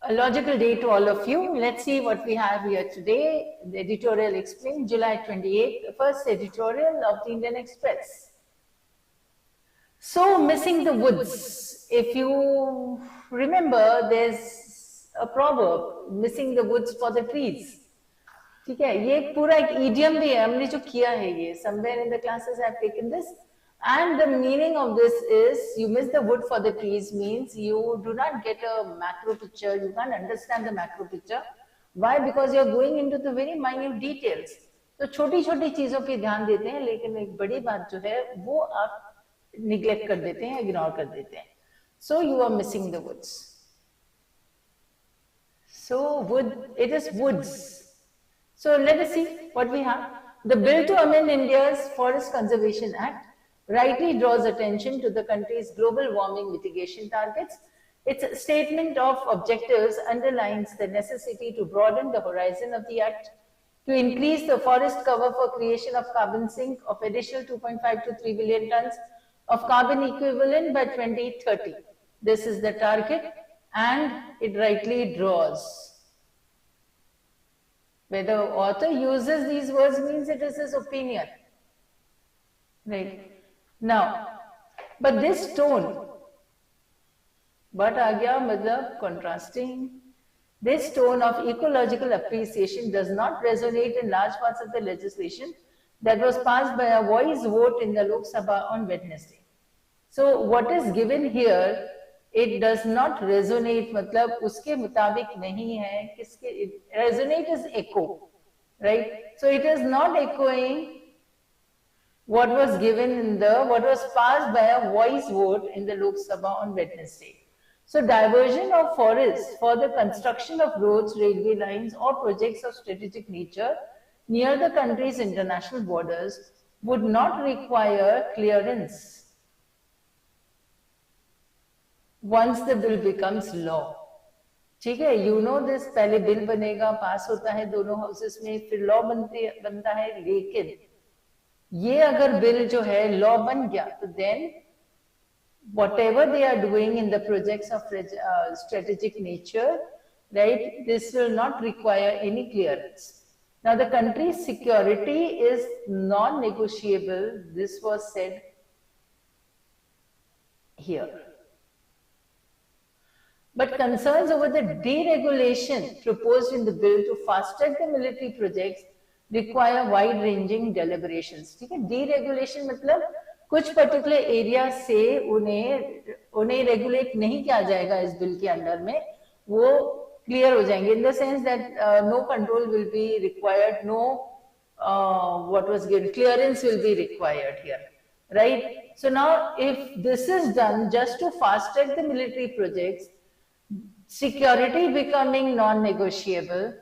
A logical day to all of you. Let's see what we have here today. The editorial explained July 28th, the first editorial of the Indian Express. So, missing the woods. If you remember, there's a proverb, missing the woods for the trees. ठीक है, ये पूरा एक idiom भी है, हमने जो किया है ये, somewhere in the classes I have taken this. And the meaning of this is, you miss the wood for the trees means you do not get a macro picture, you can't understand the macro picture. Why? Because you are going into the very minute details. तो छोटी छोटी चीजों पे ध्यान देते हैं, लेकिन एक बड़ी बात जो है वो आप neglect कर देते हैं, ignore कर देते हैं. So you are missing the woods. So wood, it is woods. So let us see what we have. The bill to amend India's Forest Conservation Act rightly draws attention to the country's global warming mitigation targets. Its statement of objectives underlines the necessity to broaden the horizon of the act, to increase the forest cover for creation of carbon sink of additional 2.5 to 3 billion tons of carbon equivalent by 2030. This is the target, and it rightly draws. Whether the author uses these words means it is his opinion. Right. Now, but this tone, but agya matlab contrasting, this tone of ecological appreciation does not resonate in large parts of the legislation that was passed by a voice vote in the Lok Sabha on Wednesday. So what is given here, it does not resonate, matlab uske mutabik nahi hai, it resonate is echo, right? So it is not echoing what was given in the, what was passed by a voice vote in the Lok Sabha on Wednesday. So diversion of forests for the construction of roads, railway lines or projects of strategic nature near the country's international borders would not require clearance once the bill becomes law. ठीक है, you know this, पहले bill बनेगा, पास होता है दोनों houses में, फिर law बनता है, लेकिन ये अगर बिल जो है लॉ बन गया तो then whatever they are doing in the projects of strategic nature, right, this will not require any clearance. Now the country's security is non-negotiable. This was said here. But concerns over the deregulation proposed in the bill to fast-track the military projects require wide-ranging deliberations. ठीक है, deregulation मतलब कुछ particular area से उन्हें regulate नहीं किया जाएगा इस bill के अंडर में, वो clear हो जाएंगे. In the sense that no control will be required, no what was given, clearance will be required here, right? So now, if this is done just to fast-track the military projects, security becoming non-negotiable,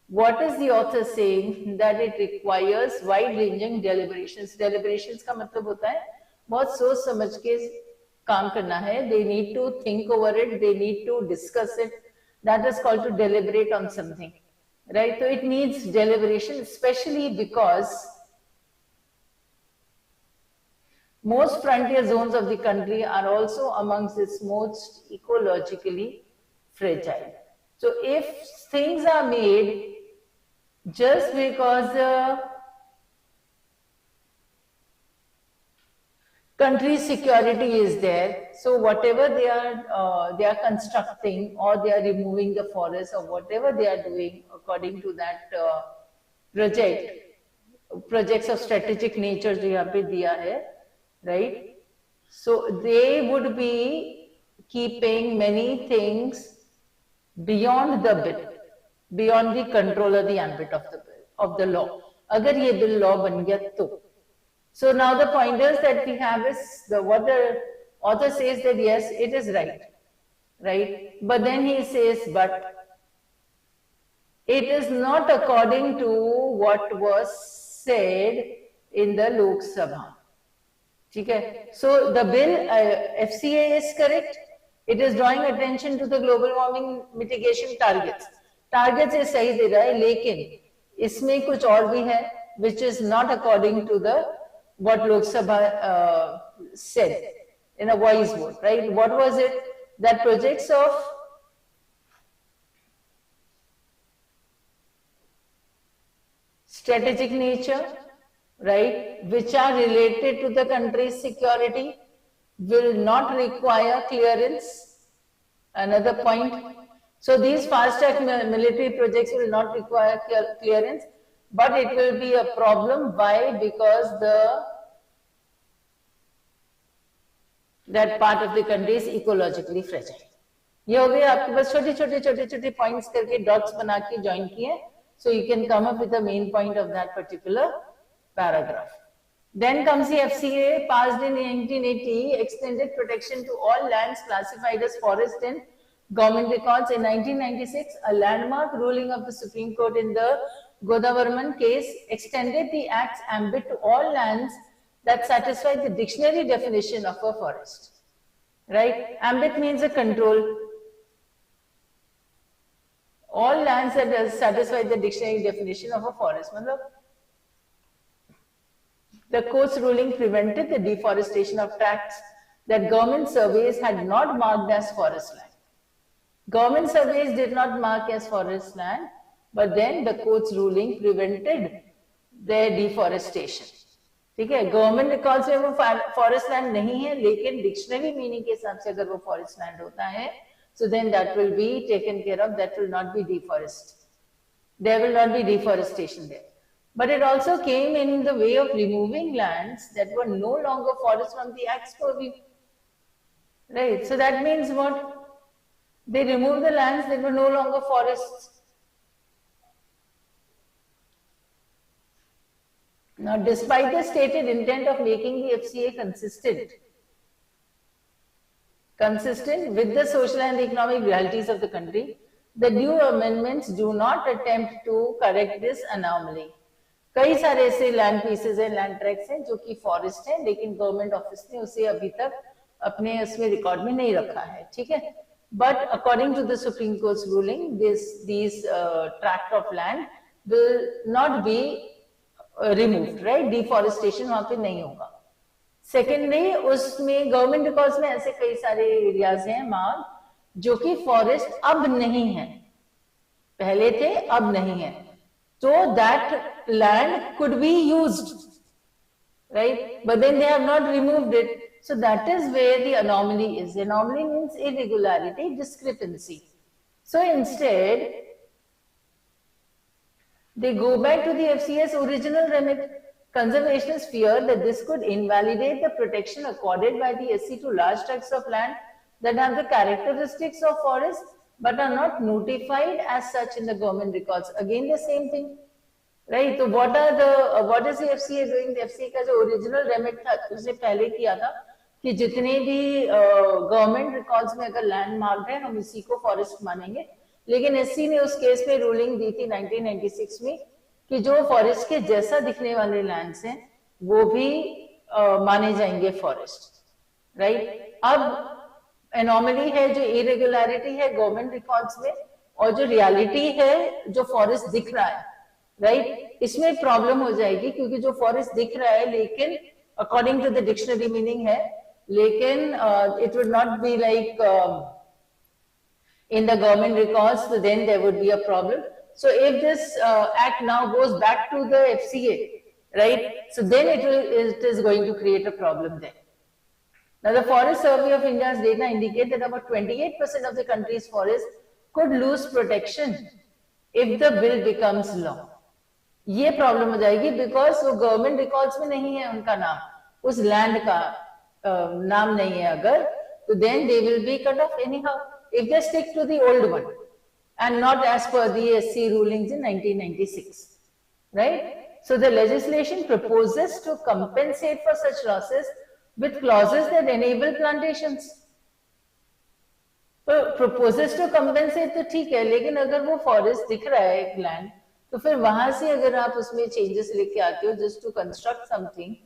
what is the author saying? That it requires wide-ranging deliberations. Deliberations का मतलब होता है बहुत सोच समझ के काम करना है. They need to think over it. They need to discuss it. That is called to deliberate on something, right? So it needs deliberation, especially because most frontier zones of the country are also amongst its most ecologically fragile. So if things are made just because the country's security is there, so whatever they are constructing or they are removing the forest or whatever they are doing according to that projects of strategic nature जो यहाँ पे दिया है, right? So they would be keeping many things beyond the bill, beyond the control or the ambit of the bill, of the law. अगर ये bill law बन गया तो. So now the pointers that we have is what the author says that yes, it is right, right? But then he says, but it is not according to what was said in the Lok Sabha. Okay? So the bill, FCA is correct. It is drawing attention to the global warming mitigation targets. Targets is सही दे रहा है, लेकिन इसमें कुछ और भी है, which is not according to the what Lok Sabha said in a voice vote, right? What was it? That projects of strategic nature, right, which are related to the country's security, will not require clearance. Another point. So these fast-track military projects will not require clearance, but it will be a problem. Why? Because that part of the country is ecologically fragile. ये हो गया आपके पास छोटे-छोटे points करके dots बना के join किए, so you can come up with the main point of that particular paragraph. Then comes the FCA, passed in 1980, extended protection to all lands classified as forest in government records. In 1996, a landmark ruling of the Supreme Court in the Godavarman case extended the Act's ambit to all lands that satisfy the dictionary definition of a forest. Right? Ambit means a control. All lands that satisfy the dictionary definition of a forest. The court's ruling prevented the deforestation of tracts that government surveys had not marked as forest land. Government surveys did not mark as forest land, but then the court's ruling prevented their deforestation. ठीक है, government records में वो forest land नहीं है, लेकिन dictionary meaning के हिसाब से अगर वो फॉरेस्ट लैंड होता है, so then that will be taken care of. That will not be deforested. There will not be deforestation there. But it also came in the way of removing lands that were no longer forests from the Act's purview. Right. So that means what? They removed the lands that were no longer forests. Now, despite the stated intent of making the FCA consistent with the social and economic realities of the country, the new amendments do not attempt to correct this anomaly. कई सारे ऐसे land pieces हैं, land tracts हैं जो कि forest हैं, लेकिन government office ने उसे अभी तक अपने उसमें रिकॉर्ड में नहीं रखा है, ठीक है. But according to the Supreme Court's ruling, these tract of land will not be removed, right? Deforestation वहां पे नहीं होगा. सेकेंडली, उसमें गवर्नमेंट रिकॉर्ड्स में ऐसे कई सारे एरियाज हैं मार्ग जो कि फॉरेस्ट अब नहीं है, पहले थे अब नहीं है. So that land could be used, right? But then they have not removed it. So that is where the anomaly is. Anomaly means irregularity, discrepancy. So instead, they go back to the FCA's original remit. Conservationists fear that this could invalidate the protection accorded by the SC to large tracts of land that have the characteristics of forest but are not notified as such in the government records. Again, the same thing, right? So what is the FCA doing? The FCA का जो original remit था, उसने पहले किया था कि जितने भी government records में अगर land marked है, हम इसी को forest मानेंगे. लेकिन SC ने उस केस में ruling दी थी 1996 में कि जो forest के जैसा दिखने वाले lands हैं, वो भी माने जाएंगे forest, right? अब एनोमली है, जो इरेगुलरिटी है गवर्नमेंट रिकॉर्ड्स में, और जो रियलिटी है जो फॉरेस्ट दिख रहा है, राइट, इसमें प्रॉब्लम हो जाएगी क्योंकि जो फॉरेस्ट दिख रहा है लेकिन according to the dictionary meaning है, लेकिन it would not be like in the government records, तो then there would be a problem. So if this act now goes back to the FCA, right, so then it is going to create a problem there. Now, the Forest Survey of India's data indicate that about 28% of the country's forests could lose protection if the bill becomes law. ये problem हो जाएगी because वो government records में नहीं है, उनका नाम, उस लैंड का नाम नहीं है अगर, तो then they will be cut off anyhow if they stick to the old one and not as per the SC rulings in 1996, right. So the legislation proposes to compensate for such losses with clauses that enable plantations. तो proposes to compensate तो ठीक है, लेकिन अगर वो forest दिख रहा है एक लैंड, तो फिर वहां से अगर आप उसमें चेंजेस लेके आते हो just to construct something,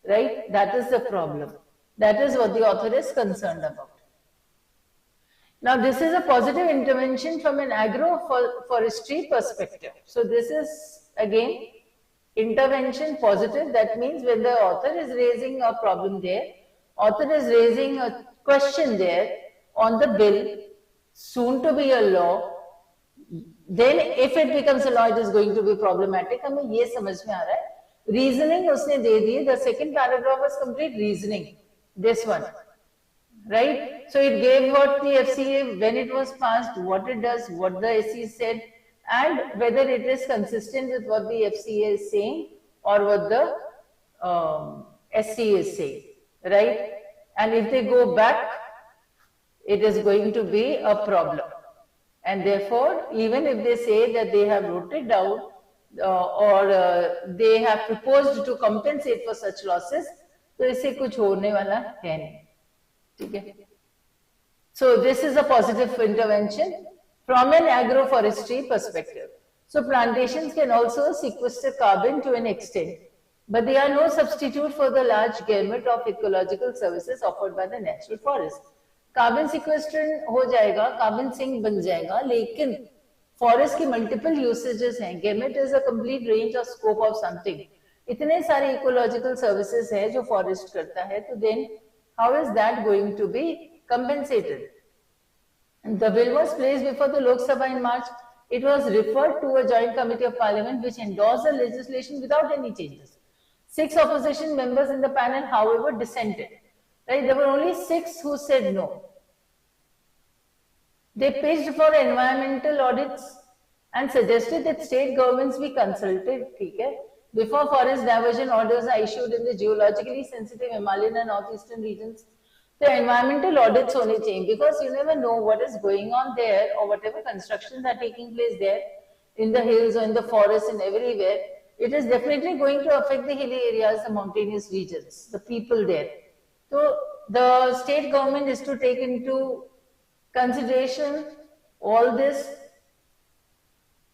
right, that is the problem. That is what the author is concerned about. Now this is a positive intervention from an agroforestry perspective. So this is again intervention positive. That means when the author is raising a problem there, author is raising a question there on the bill soon to be a law, then if it becomes a law, it is going to be problematic. हमें ये समझ में आ रहा है. Reasoning उसने दे दी. The second paragraph was complete reasoning. This one, right? So it gave what the FCA, when it was passed, what it does, what the SC said, and whether it is consistent with what the FCA is saying or what the SC is saying, right? And if they go back, it is going to be a problem. And therefore, even if they say that they have wrote it down or they have proposed to compensate for such losses, तो इससे कुछ होने वाला है नहीं, ठीक है? So this is a positive intervention from an agroforestry perspective. So plantations can also sequester carbon to an extent, but they are no substitute for the large gamut of ecological services offered by the natural forest. Carbon sequestration हो जाएगा, carbon sink बन जाएगा, लेकिन forest की multiple usages हैं. Gamete is a complete range of scope of something. इतने सारे ecological services है जो फॉरेस्ट करता है, तो then how is that going to be compensated? The bill was placed before the Lok Sabha in March. It was referred to a joint committee of parliament which endorsed the legislation without any changes. 6 opposition members in the panel, however, dissented. Right? There were only 6 who said no. They pitched for environmental audits and suggested that state governments be consulted, okay, before forest diversion orders are issued in the geologically sensitive Himalayan and northeastern regions. The environmental audits hone chahiye, because you never know what is going on there, or whatever constructions are taking place there in the hills or in the forests and everywhere. It is definitely going to affect the hilly areas, the mountainous regions, the people there. So the state government is to take into consideration all this.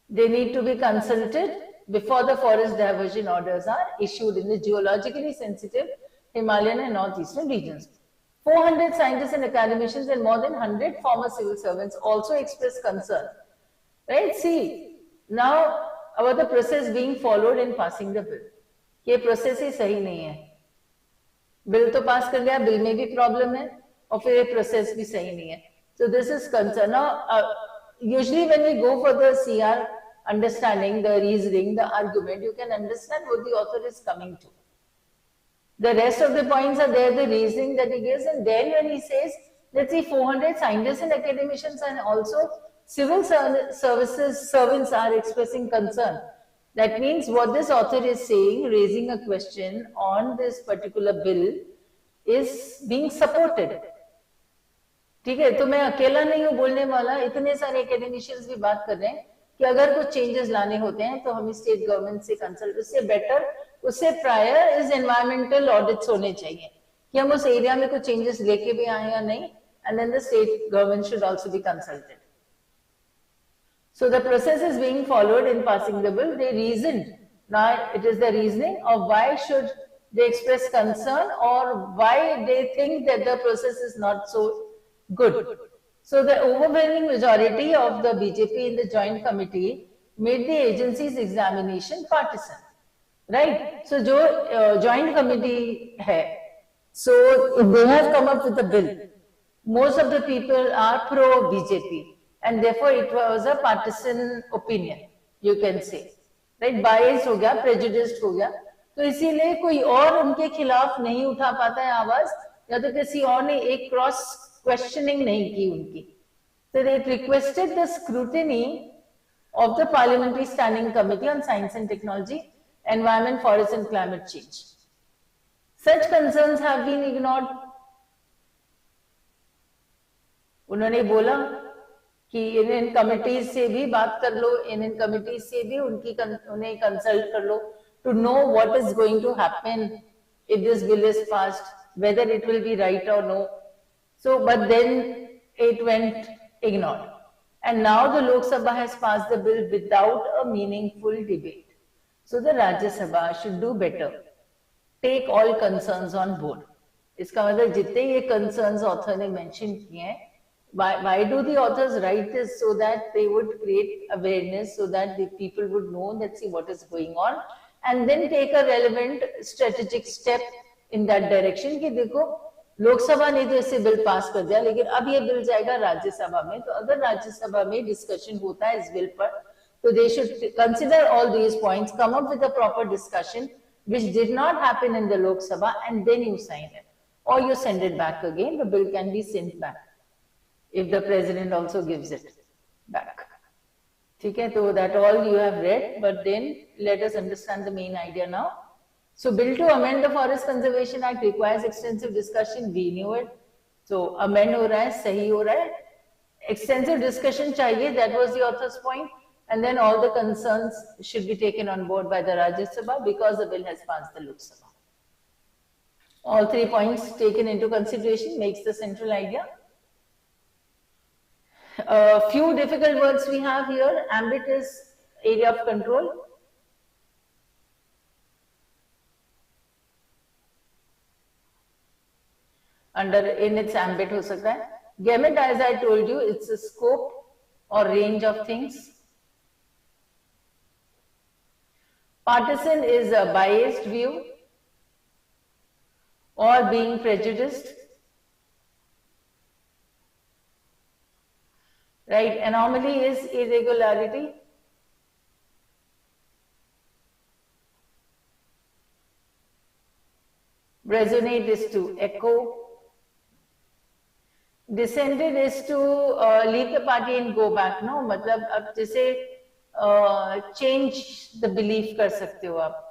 They need to be consulted before the forest diversion orders are issued in the geologically sensitive Himalayan and northeastern regions. 400 scientists and academicians and more than 100 former civil servants also expressed concern. Right? See, now about the process being followed in passing the bill. ये process ही सही नहीं है. Bill तो पास कर लिया, bill में भी problem है और फिर ये प्रोसेस भी सही नहीं है. So this is concern. Now, usually when we go for the CR understanding, the reasoning, the argument, you can understand what the author is coming to. The rest of the points are there, the reasoning that he gives, and then when he says, let's see, 400 scientists and academicians and also civil services servants are expressing concern. That means what this author is saying, raising a question on this particular bill, is being supported. ठीक है, तो मैं अकेला नहीं हूँ बोलने वाला, इतने सारे academicians भी बात कर रहे हैं कि अगर कुछ changes लाने होते हैं तो हमें state government से consult, उससे better, उससे prior is environmental audits होने चाहिए कि हम उस area में कुछ changes लेके भी आए या नहीं, and then the state government should also be consulted. So the process is being followed in passing the bill. They reasoned. Now it is the reasoning of why should they express concern or why they think that the process is not so good. So the overwhelming majority of the BJP in the joint committee made the agency's examination partisan. Right? So जो joint committee hai, so they have come up with a bill. Most of the people are pro BJP. And therefore it was a partisan opinion, you can say, right? Biased हो गया, prejudiced हो गया, तो इसीलिए कोई और उनके खिलाफ नहीं उठा पाता है आवाज, या तो किसी और ने एक क्रॉस क्वेश्चनिंग नहीं की उनकी. So they requested the scrutiny of the Parliamentary Standing Committee on Science and Technology, Environment, Forest and Climate Change. Such concerns have been ignored. उन्होंने बोला कि इन कमिटीज से भी बात कर लो, इन कमिटीज से भी उन्हें कंसल्ट कर लो to know what is going to happen if this bill is passed, whether it will be right or no. So, but then it went ignored. And now the Lok Sabha has passed the bill without a meaningful debate. So the Rajya Sabha should do better. Take all concerns on board. इसका मतलब जितने ये concerns author ने mention किए हैं, why do the authors write this? So that they would create awareness, so that the people would know that see what is going on, and then take a relevant strategic step in that direction. कि देखो लोकसभा ने तो इसे bill pass कर दिया, लेकिन अब ये बिल जाएगा राज्यसभा में। तो अगर राज्यसभा में डिस्कशन होता है इस बिल पर, तो they should consider all these points, come up with a proper discussion which did not happen in the Lok Sabha, and then you sign it, or you send it back again. The bill can be sent back if the president also gives it back. Okay, so that all you have read, but then let us understand the main idea now. So bill to amend the Forest Conservation Act requires extensive discussion. We knew it. So amend हो रहा है, सही हो रहा है, extensive discussion चाहिए, that was the author's point. And then all the concerns should be taken on board by the Rajya Sabha because the bill has passed the Lok Sabha. All 3 points taken into consideration makes the central idea. A few difficult words we have here. Ambit is area of control. Under in its ambit ho sakta hai. Gamut, as I told you, it's a scope or range of things. Partisan is a biased view or being prejudiced. Right? Anomaly is irregularity. Resonate is to echo. Dissented is to leave the party and go back. No, मतलब अब जैसे change the belief कर सकते हो आप.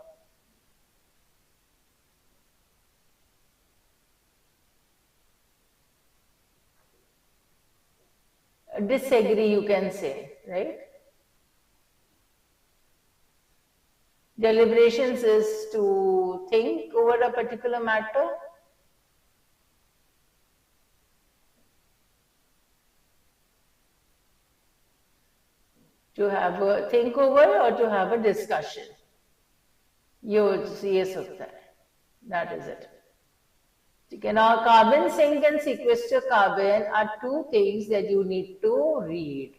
Disagree, you can say, right? Deliberations is to think over a particular matter. To have a think over or to have a discussion. ये सकता है. That is it. Okay, now carbon sink and sequester carbon are two things that you need to read.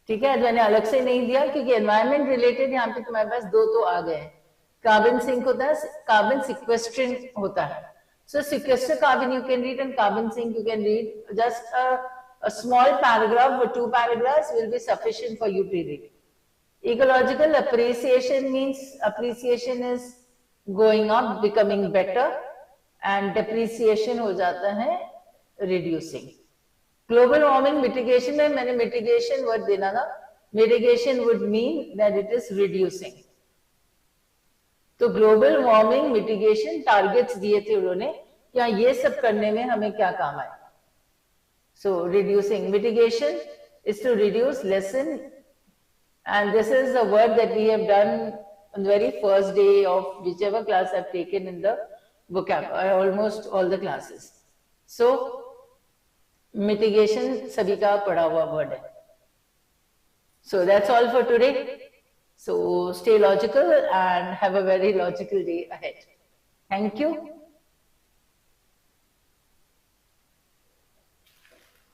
ठीक है, मैंने अलग से नहीं दिया क्योंकि एनवायरमेंट रिलेटेड यहाँ पे तुम्हारे पास दो तो आ गए. कार्बन सिंक होता है, कार्बन सिक्वेस्ट्रिंग होता है. So sequester carbon you can read and carbon sink you can read. Just a small paragraph or 2 paragraphs will be sufficient for you to read. Ecological appreciation means appreciation is going up, becoming better, and depreciation हो जाता है reducing. Global warming mitigation में मैंने mitigation word देना था. Mitigation would mean that it is reducing. तो global warming mitigation targets दिए थे उन्होंने, क्या ये सब करने में हमें क्या काम आए. So reducing, mitigation is to reduce, lessen, and this is a word that we have done on the very first day of whichever class I've taken in the vocab, almost all the classes. So mitigation sabhi ka padha hua word hai. So that's all for today. So stay logical and have a very logical day ahead. Thank you.